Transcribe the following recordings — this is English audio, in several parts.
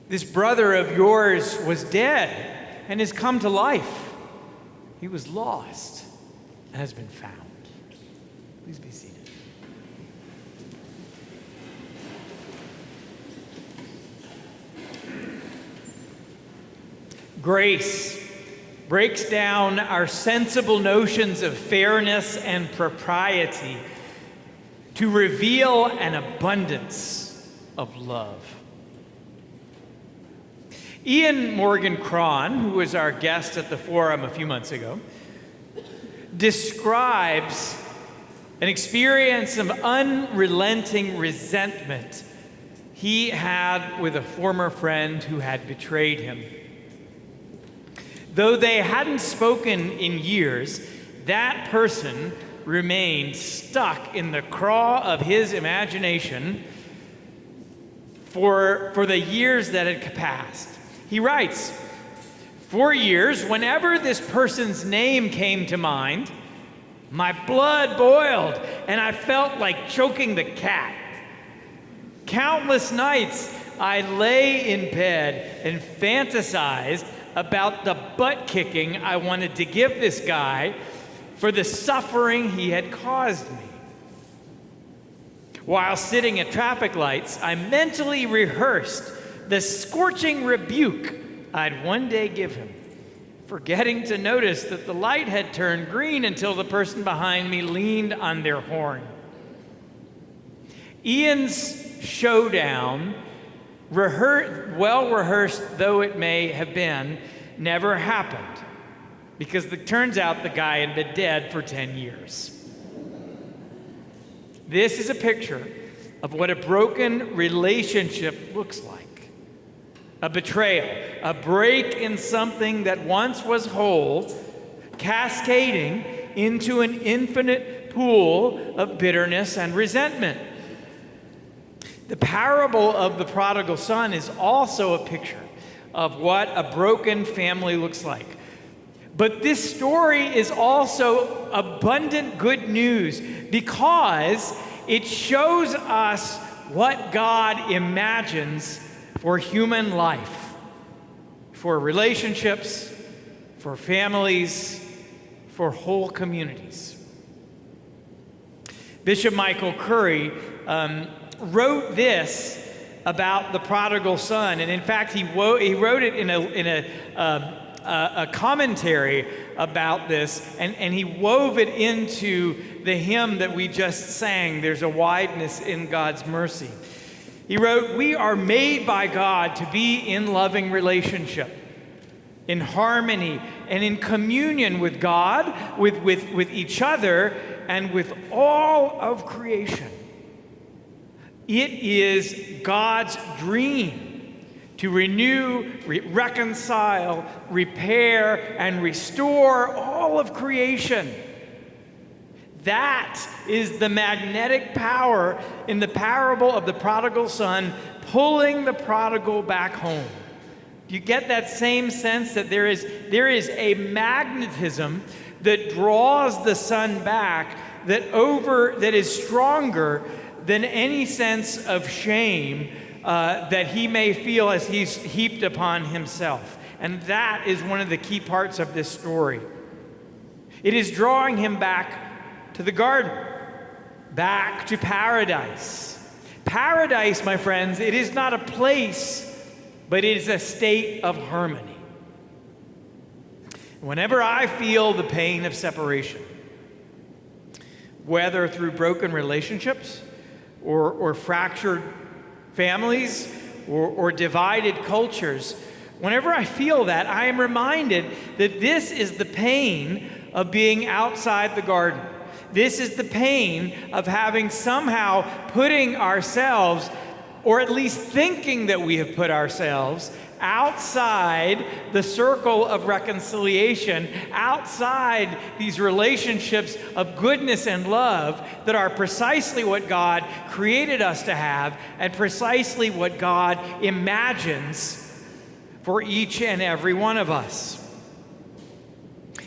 This brother of yours was dead and has come to life. He was lost and has been found. Please be seated. Grace breaks down our sensible notions of fairness and propriety to reveal an abundance of love. Ian Morgan Cron, who was our guest at the forum a few months ago, describes an experience of unrelenting resentment he had with a former friend who had betrayed him. Though they hadn't spoken in years, that person remained stuck in the craw of his imagination for the years that had passed. He writes, "For years, whenever this person's name came to mind, my blood boiled and I felt like choking the cat. Countless nights I lay in bed and fantasized about the butt kicking I wanted to give this guy for the suffering he had caused me. While sitting at traffic lights, I mentally rehearsed the scorching rebuke I'd one day give him, forgetting to notice that the light had turned green until the person behind me leaned on their horn." Ian's showdown, well rehearsed though it may have been, never happened because it turns out the guy had been dead for 10 years. This is a picture of what a broken relationship looks like. A betrayal, a break in something that once was whole, cascading into an infinite pool of bitterness and resentment. The parable of the prodigal son is also a picture of what a broken family looks like. But this story is also abundant good news because it shows us what God imagines for human life, for relationships, for families, for whole communities. Bishop Michael Curry wrote this about the prodigal son, and in fact, he wrote it in a commentary about this, and he wove it into the hymn that we just sang, "There's a Wideness in God's Mercy." He wrote, "We are made by God to be in loving relationship, in harmony, and in communion with God, with each other, and with all of creation. It is God's dream to renew, reconcile, repair, and restore all of creation. That is the magnetic power in the parable of the prodigal son, pulling the prodigal back home." Do you get that same sense that there is a magnetism that draws the son back that is stronger than any sense of shame that he may feel as he's heaped upon himself? And that is one of the key parts of this story. It is drawing him back to the garden, back to paradise. Paradise, my friends, it is not a place, but it is a state of harmony. Whenever I feel the pain of separation, whether through broken relationships or fractured families or divided cultures, whenever I feel that, I am reminded that this is the pain of being outside the garden. This is the pain of having somehow putting ourselves, or at least thinking that we have put ourselves, outside the circle of reconciliation, outside these relationships of goodness and love that are precisely what God created us to have and precisely what God imagines for each and every one of us.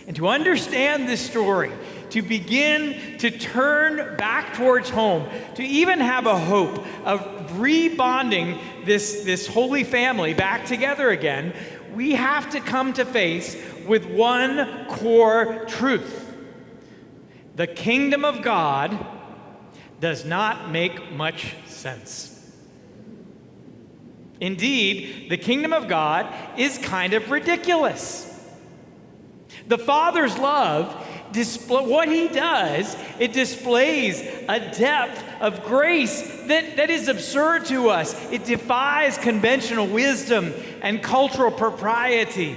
And to understand this story, to begin to turn back towards home, to even have a hope of rebonding this holy family back together again, we have to come to face with one core truth. The kingdom of God does not make much sense. Indeed, the kingdom of God is kind of ridiculous. The Father's love, what he does, it displays a depth of grace that is absurd to us. It defies conventional wisdom and cultural propriety.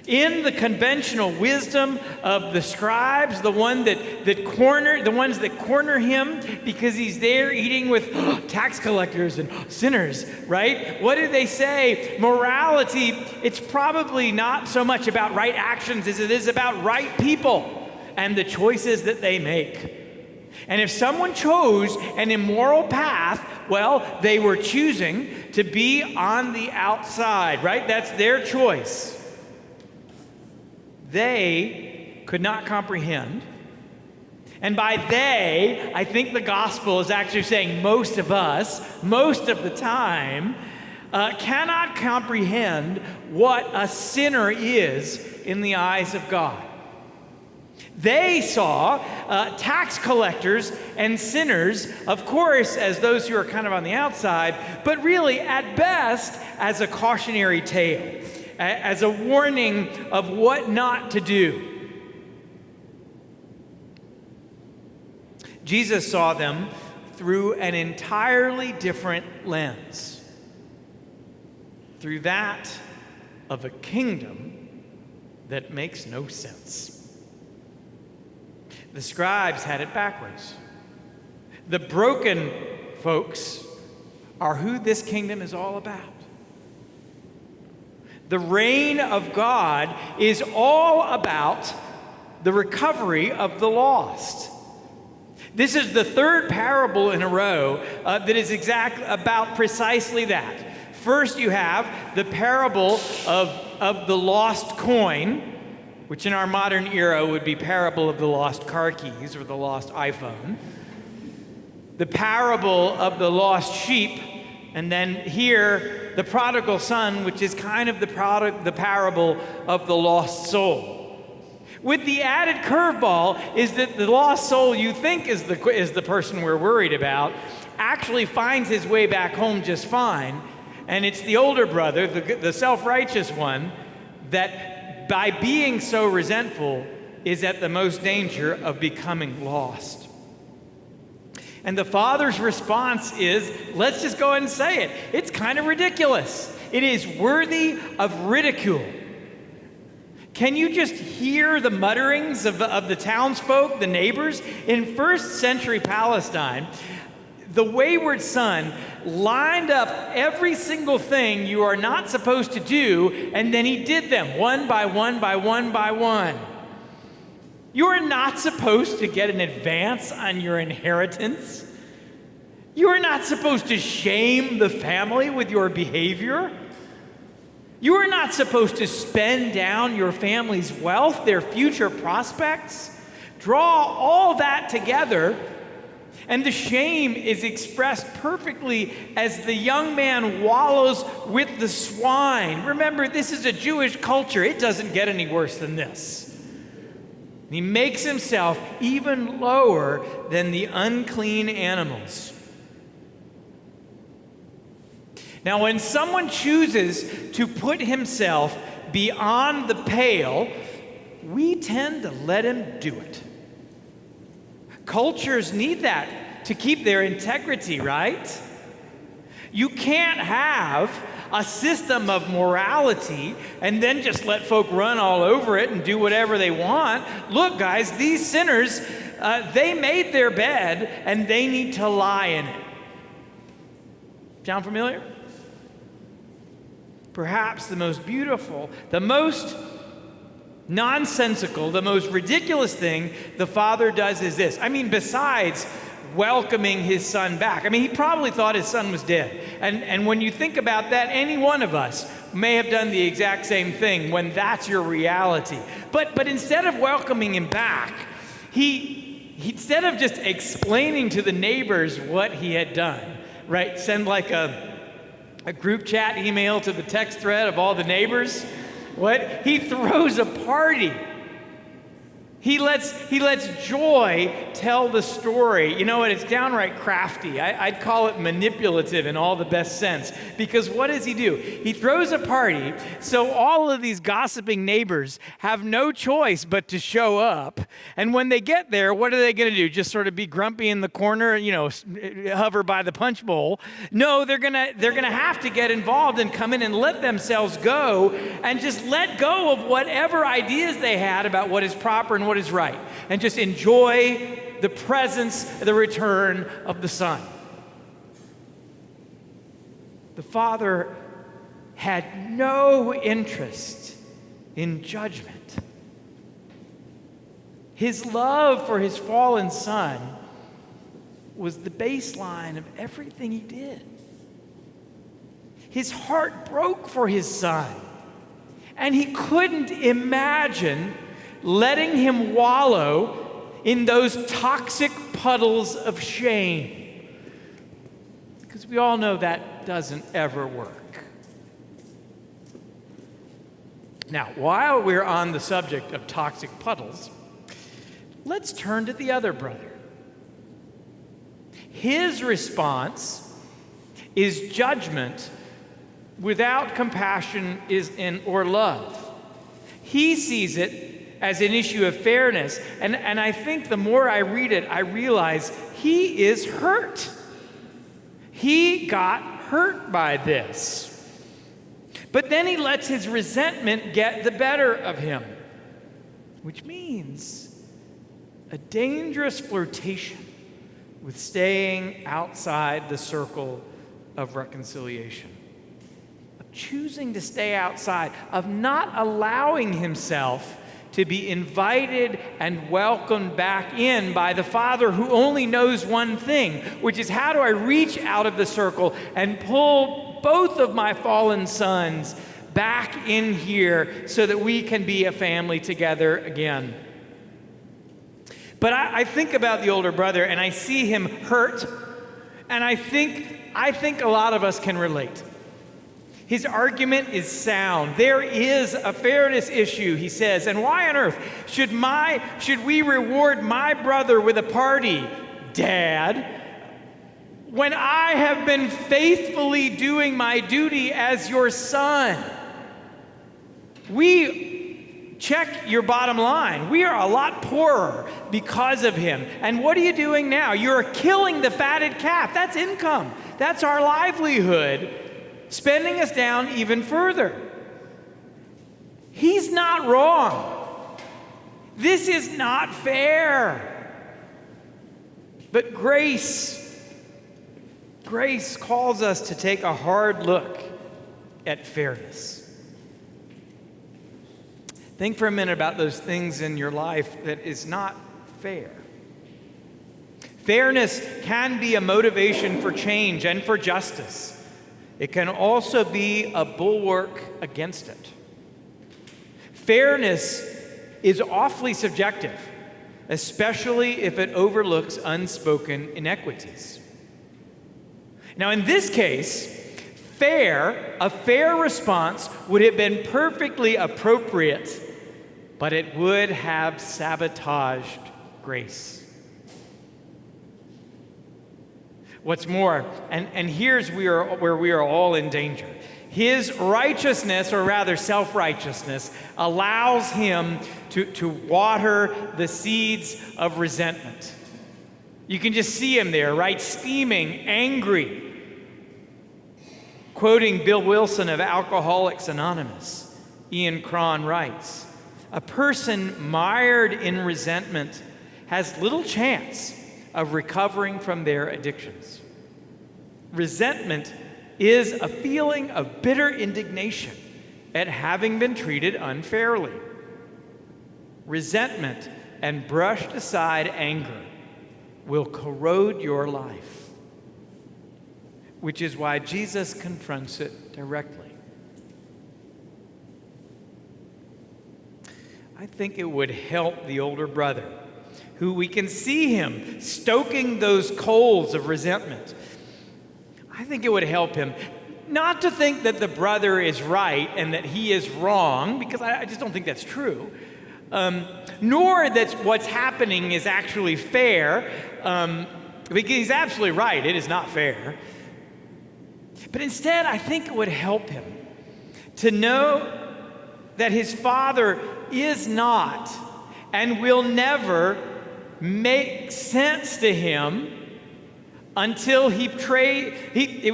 In the conventional wisdom of the scribes, the ones that corner him because he's there eating with tax collectors and sinners, right? What do they say? Morality, it's probably not so much about right actions as it is about right people and the choices that they make. And if someone chose an immoral path, well, they were choosing to be on the outside, right? That's their choice. They could not comprehend. And by they, I think the gospel is actually saying most of us, most of the time, cannot comprehend what a sinner is in the eyes of God. They saw tax collectors and sinners, of course, as those who are kind of on the outside, but really, at best, as a cautionary tale, as a warning of what not to do. Jesus saw them through an entirely different lens, through that of a kingdom that makes no sense. The scribes had it backwards. The broken folks are who this kingdom is all about. The reign of God is all about the recovery of the lost. This is the third parable in a row that is about precisely that. First, you have the parable of the lost coin, which in our modern era would be parable of the lost car keys or the lost iPhone. The parable of the lost sheep, and then here, the prodigal son, which is kind of the parable of the lost soul. With the added curveball is that the lost soul you think is the person we're worried about actually finds his way back home just fine. And it's the older brother, the self-righteous one, that by being so resentful is at the most danger of becoming lost. And the father's response is, let's just go ahead and say it. It's kind of ridiculous. It is worthy of ridicule. Can you just hear the mutterings of the townsfolk, the neighbors? In first century Palestine, the wayward son lined up every single thing you are not supposed to do, and then he did them one by one by one by one. You are not supposed to get an advance on your inheritance. You are not supposed to shame the family with your behavior. You are not supposed to spend down your family's wealth, their future prospects. Draw all that together, and the shame is expressed perfectly as the young man wallows with the swine. Remember, this is a Jewish culture. It doesn't get any worse than this. He makes himself even lower than the unclean animals. Now, when someone chooses to put himself beyond the pale, we tend to let him do it. Cultures need that to keep their integrity, right? You can't have a system of morality and then just let folk run all over it and do whatever they want. Look, guys, these sinners, they made their bed and they need to lie in it. Sound familiar? Perhaps the most beautiful, the most nonsensical, the most ridiculous thing the father does is this. I mean, besides welcoming his son back. I mean, he probably thought his son was dead. And when you think about that, any one of us may have done the exact same thing when that's your reality. But instead of welcoming him back, he instead of just explaining to the neighbors what he had done, right? Send like a group chat email to the text thread of all the neighbors. What? He throws a party. He lets joy tell the story. You know what? It's downright crafty. I'd call it manipulative in all the best sense. Because what does he do? He throws a party so all of these gossiping neighbors have no choice but to show up. And when they get there, what are they going to do? Just sort of be grumpy in the corner, hover by the punch bowl? No, they're gonna have to get involved and come in and let themselves go and just let go of whatever ideas they had about what is proper and what is right, and just enjoy the presence, the return of the Son. The Father had no interest in judgment. His love for his fallen Son was the baseline of everything he did. His heart broke for his Son, and he couldn't imagine letting him wallow in those toxic puddles of shame. Because we all know that doesn't ever work. Now, while we're on the subject of toxic puddles, let's turn to the other brother. His response is judgment without compassion or love. He sees it as an issue of fairness. And I think the more I read it, I realize he is hurt. He got hurt by this. But then he lets his resentment get the better of him, which means a dangerous flirtation with staying outside the circle of reconciliation, of choosing to stay outside, of not allowing himself to be invited and welcomed back in by the Father who only knows one thing, which is how do I reach out of the circle and pull both of my fallen sons back in here so that we can be a family together again. But I think about the older brother and I see him hurt, and I think a lot of us can relate. His argument is sound. There is a fairness issue, he says. And why on earth should we reward my brother with a party, Dad, when I have been faithfully doing my duty as your son? We check your bottom line. We are a lot poorer because of him. And what are you doing now? You're killing the fatted calf. That's income. That's our livelihood, spending us down even further. He's not wrong. This is not fair. But grace calls us to take a hard look at fairness. Think for a minute about those things in your life that is not fair. Fairness can be a motivation for change and for justice. It can also be a bulwark against it. Fairness is awfully subjective, especially if it overlooks unspoken inequities. Now, in this case, a fair response would have been perfectly appropriate, but it would have sabotaged grace. What's more, and here's where we are all in danger. His righteousness, or rather self-righteousness, allows him to water the seeds of resentment. You can just see him there, right? Steaming, angry. Quoting Bill Wilson of Alcoholics Anonymous, Ian Cron writes, "A person mired in resentment has little chance of recovering from their addictions. Resentment is a feeling of bitter indignation at having been treated unfairly. Resentment and brushed aside anger will corrode your life, which is why Jesus confronts it directly." I think it would help the older brother, who we can see him stoking those coals of resentment. I think it would help him not to think that the brother is right and that he is wrong, because I just don't think that's true, nor that what's happening is actually fair, because he's absolutely right, it is not fair. But instead, I think it would help him to know that his father is not and will never make sense to him until it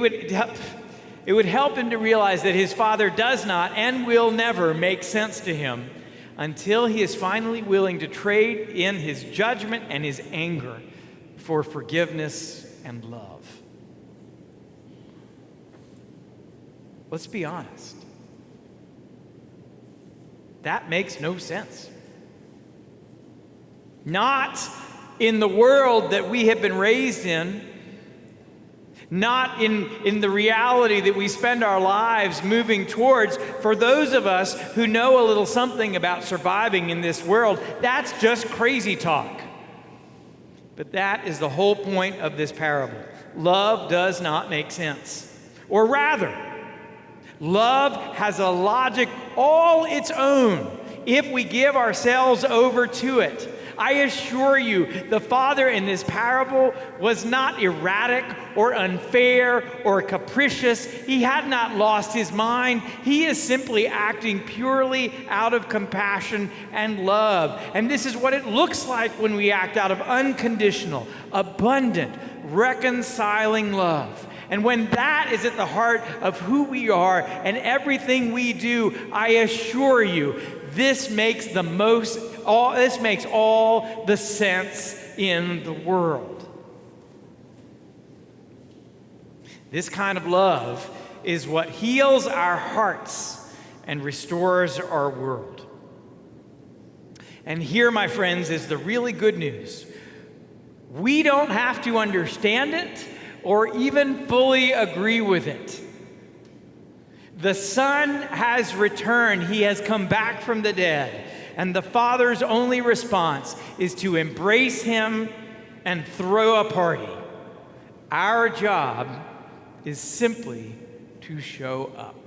would help him to realize that his father does not and will never make sense to him until he is finally willing to trade in his judgment and his anger for forgiveness and love. Let's be honest. That makes no sense. Not in the world that we have been raised in, not in the reality that we spend our lives moving towards. For those of us who know a little something about surviving in this world, that's just crazy talk. But that is the whole point of this parable. Love does not make sense. Or rather, love has a logic all its own if we give ourselves over to it. I assure you, the father in this parable was not erratic or unfair or capricious. He had not lost his mind. He is simply acting purely out of compassion and love. And this is what it looks like when we act out of unconditional, abundant, reconciling love. And when that is at the heart of who we are and everything we do, I assure you, this makes all the sense in the world. This kind of love is what heals our hearts and restores our world. And here, my friends, is the really good news. We don't have to understand it or even fully agree with it. The Son has returned. He has come back from the dead. And the Father's only response is to embrace him and throw a party. Our job is simply to show up.